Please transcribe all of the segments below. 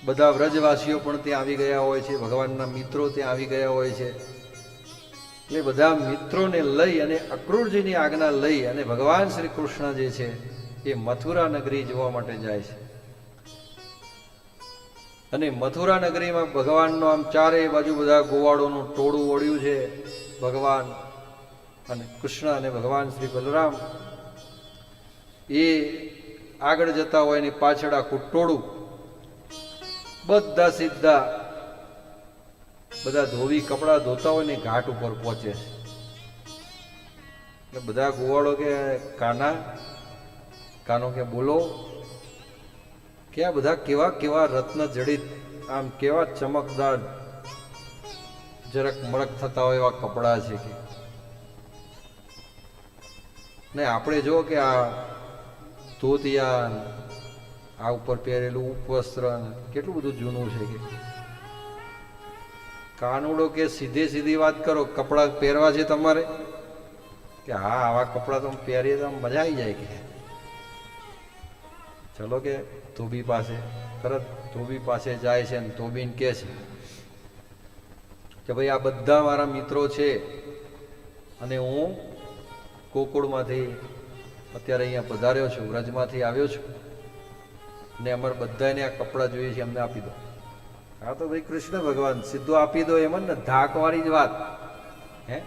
બધા વ્રજવાસીઓ પણ ત્યાં આવી ગયા હોય છે, ભગવાનના મિત્રો ત્યાં આવી ગયા હોય છે. એટલે બધા મિત્રોને લઈ અને અક્રૂરજીની આજ્ઞા લઈ અને ભગવાન શ્રી કૃષ્ણ જે છે એ મથુરા નગરી જોવા માટે જાય છે. અને મથુરા નગરીમાં ભગવાનનો આમ ચારે બાજુ બધા ગોવાળોનું ટોળું વળ્યું છે. ભગવાન અને કૃષ્ણ અને ભગવાન શ્રી બલરામ એ આગળ જતા હોય ને પાછળ આખું ટોળું, બધા સીધા બધા ધોવી કપડા ધોતા હોય ને ઘાટ ઉપર પહોંચે છે. એટલે બધા ગોવાળો કે કાનો કે બોલો, કે આ બધા કેવા કેવા રત્ન જડિત, આમ કેવા ચમકદાર જરાક મરક થતા હોય એવા કપડા છે કે ને આપણે જો કે આ ધોતિયા, આ ઉપર પહેરેલું ઉપવસ્ત્ર કેટલું બધું જૂનું છે કે કાનુડો કે સીધી વાત કરો, કપડા પહેરવા છે તમારે? કે હા, આવા કપડા તો પહેરીએ તો મજા આવી જાય કે ચલો કે ધોબી પાસે. તરત ધોબી પાસે જાય છે ને ધોબીને કહે છે કે ભાઈ આ બધા મારા મિત્રો છે અને હું ગોકુળમાંથી અત્યારે અહીંયા પધાર્યો છું, વ્રજમાંથી આવ્યો છું ને અમારે બધાને આ કપડાં જોઈએ છે, અમને આપી દો. હા તો ભાઈ કૃષ્ણ ભગવાન સીધું આપી દો એમ ને, ધાકવાળી જ વાત. હે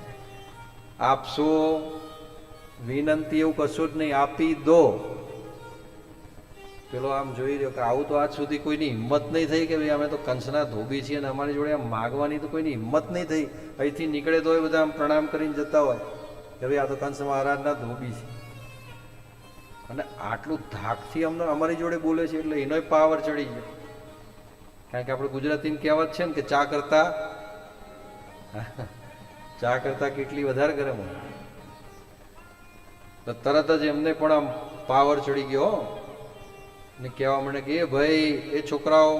આપશો વિનંતી એવું કશું જ નહીં, આપી દો. પેલો આમ જોઈ રહ્યો કે આવું તો આજ સુધી કોઈની હિંમત નહીં થઈ કે ભાઈ અમે તો કંસના ધોબી છીએ અને અમારી જોડે આમ માગવાની તો કોઈની હિંમત નહીં થઈ. અહીંથી નીકળે તો એ બધા આમ પ્રણામ કરીને જતા હોય કે ભાઈ આ તો કંસ મહારાજના ધોબી છે. અને આટલું ધાકથી અમને અમારી જોડે બોલે છે એટલે એનો પાવર ચડી ગયો. કારણ કે આપણે ગુજરાતીની કહેવત છે ને કે ચા કરતા કેટલી વધારે ગરમ હોય. તો તરત જ એમને પણ આમ પાવર ચડી ગયો ને કહેવા માંડે કે એ ભાઈ એ છોકરાઓ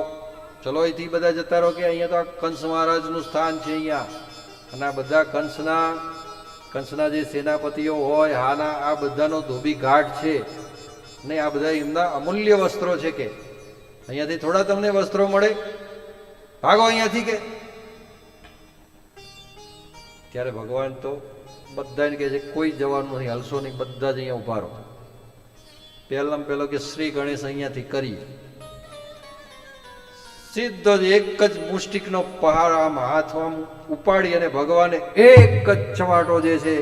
ચલો અહીંથી બધા જતા રહો કે અહીંયા તો આ કંસ મહારાજનું સ્થાન છે અહીંયા. અને આ બધા કંસના જે સેનાપતિઓ હોય હાના આ બધાનો ધોબી ઘાટ છે ને આ બધા એમના અમૂલ્ય વસ્ત્રો છે કે અહીંયાથી થોડા તમને વસ્ત્રો મળે, ભાગો અહીંયાથી કે. ત્યારે ભગવાન તો બધાને કહે છે કોઈ જવાનું નહીં, હલશો નહીં, બધા જ અહીંયા ઉભા રહો. પહેલો કે શ્રી ગણેશ અહીંયાથી કરી સીધો જ એક જ મુષ્ટિકનો પહાડ આમ હાથમાં ઉપાડી અને ભગવાને એક જ ચમાટો જે છે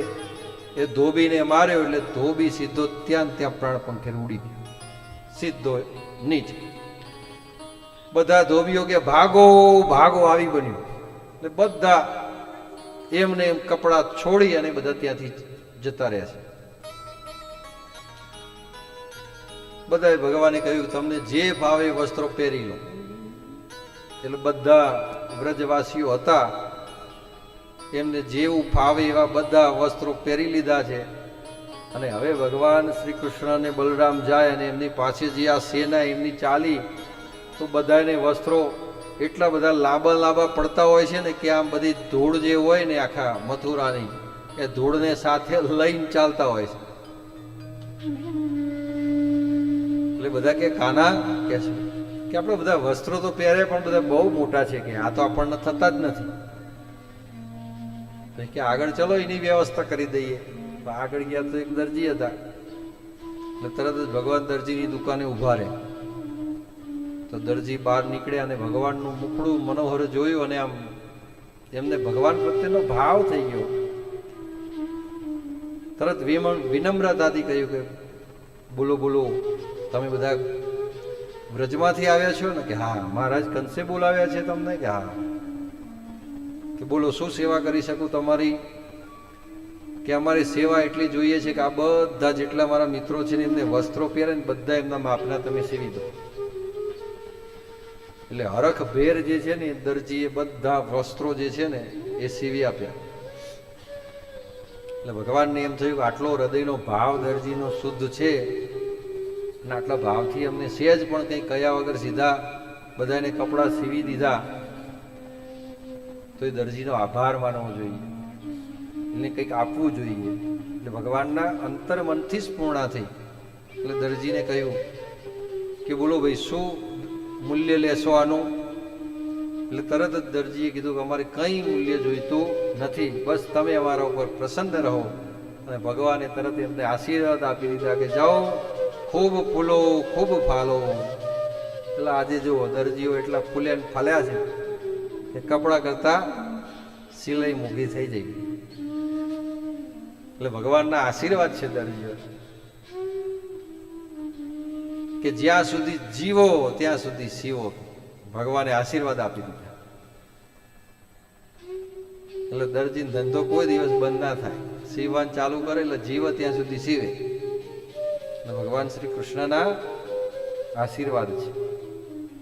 એ ધોબીને માર્યો. એટલે ધોબી સીધો ત્યાં પ્રાણ પંખે ઉડી ગયો, સીધો નીચે. બધા ધોબીઓ કે ભાગો ભાગો આવી બન્યું. એટલે બધા એમને એમ કપડા છોડી અને બધા ત્યાંથી જતા રહ્યા છે. બધાએ ભગવાને કહ્યું તમને જે ભાવે વસ્ત્રો પહેરી લો. એટલે બધા વ્રજવાસીઓ હતા એમને જેવું ફાવે એવા બધા વસ્ત્રો પહેરી લીધા છે. અને હવે ભગવાન શ્રી કૃષ્ણ અને બલરામ જાય અને એમની પાસે જે આ સેના એમની ચાલી, તો બધાને વસ્ત્રો એટલા બધા લાંબા પડતા હોય છે ને કે આમ બધી ધૂળ જે હોય ને આખા મથુરાની એ ધૂળને સાથે લઈને ચાલતા હોય છે. એટલે બધા કે કાના કે છે કે આપણે બધા વસ્ત્રો તો પહેરે પણ બધા બહુ મોટા છે કે આ તો આપણને થતા જ નથી. કે આગળ ચલો એની વ્યવસ્થા કરી દઈએ. આગળ ગયા તો એક દરજી હતા એટલે તરત જ ભગવાન દરજીની દુકાને ઉભા રહે. તો દરજી બહાર નીકળ્યા અને ભગવાનનું મુખડું મનોહર જોયું અને આમ એમને ભગવાન પ્રત્યેનો ભાવ થઈ ગયો. તરત વિનમ્રતાથી કહ્યું કે બોલો બોલો, તમે બધા વ્રજમાંથી આવ્યા છો ને? કે હા. મહારાજ કંસે બોલાવ્યા છે તમને? કે હા. કે બોલો શું સેવા કરી શકું તમારી? કે અમારી સેવા એટલી જોઈએ છે કે આ બધા જેટલા મારા મિત્રો છે ને એમને વસ્ત્રો પહેરે ને બધા એમના માપના તમે સીવી દો. એટલે હરખ ભેર જે છે ને દરજીએ બધા વસ્ત્રો જે છે ને એ સીવી આપ્યા. એટલે ભગવાનને એમ થયું કે આટલો હૃદયનો ભાવ દરજીનો શુદ્ધ છે અને આટલા ભાવથી અમને સહેજ પણ કંઈ કયા વગર સીધા બધાને કપડાં સીવી દીધા, તો એ દરજીનો આભાર માનવો જોઈએ, એને કંઈક આપવું જોઈએ. એટલે ભગવાનના અંતર મનથી જ પૂર્ણા થઈ. એટલે દરજીને કહ્યું કે બોલો ભાઈ શું મૂલ્ય લેશો આનું? એટલે તરત જ દરજીએ કીધું કે અમારે કંઈ મૂલ્ય જોઈતું નથી, બસ તમે અમારા ઉપર પ્રસન્ન રહો. અને ભગવાને તરત એમને આશીર્વાદ આપી દીધા કે જાઓ, ખૂબ ફૂલો, ખૂબ ફાલો. એટલે આજે જુઓ દરજીઓ એટલા ફૂલે ફાલ્યા છે કે કપડા કરતા સિલાઈ મૂકી થઈ જાય. એટલે ભગવાનના આશીર્વાદ છે દરજીઓ કે જ્યાં સુધી જીવો ત્યાં સુધી સીવો. ભગવાને આશીર્વાદ આપી દીધા. એટલે દરજીનો ધંધો કોઈ દિવસ બંધ ના થાય, સીવવાનું ચાલુ કરે એટલે જીવ ત્યાં સુધી સીવે. ભગવાન શ્રી કૃષ્ણના આશીર્વાદ છે.